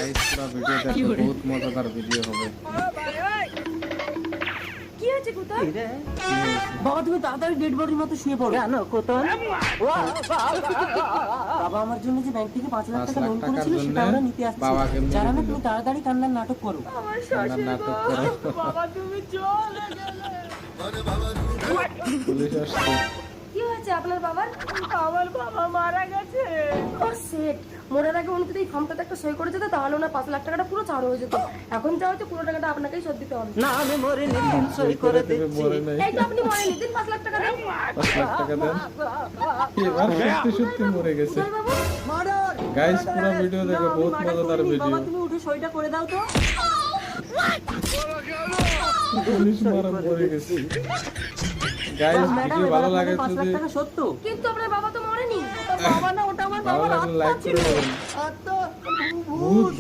Guys পুরো video দেখো, বহুত মজাদার ভিডিও হবে। কি হয়েছে কোথায়? বাবা তুমি তাড়াতাড়ি ডেড বডির মতো শুয়ে পড়ো। কেন কোথায়? বাবা আমার জন্য যে ব্যাংক থেকে 5 লাখ টাকা লোন করেছিল সেটা আমরা নিতে আসছি। জানা না তুমি তাড়াতাড়ি কান্নার নাটক করো। আমার শাশুড়ি নাটক গো, করো। বাবা তুমি চলে গেলে। পুলিশ আসছে। কি হয়েছে আপনার বাবার? আমার বাবা মারা গেছে। ও সেট, মরার আগে উনি যদি এই ফর্মটাতে একটা সই করে যেত তাহলে ওনার 5 লাখ টাকাটা পুরো ছাড় হয়ে যেত। এখন যা হচ্ছে পুরো টাকাটা আপনাকেই শোধ দিতে হবে। না আমি মরে নি, সই করে দিচ্ছি। মরে নাই। এই তো আপনি মরেন, দিন 5 লাখ টাকা দেন। 5 লাখ টাকা দেন। এবার সত্যি সত্যি মরে গেছে। উদয় বাবু, গাইস পুরো ভিডিও দেখো, বহুত মজাদার ভিডিও। বাবা তুমি উঠে সইটা করে দাও তো। পুলিশ মারা মরে গেছে। গাইস ভিডিও ভালো লাগে 5 লাখ যদি টাকা সত্য। কিন্তু আপনার বাবা তো মরেনি। বাবা না, ওটা আমার ভালো বাবার লাগলে আত্মা লাইক ছিল। করে দেবেন। আত্মা ভূত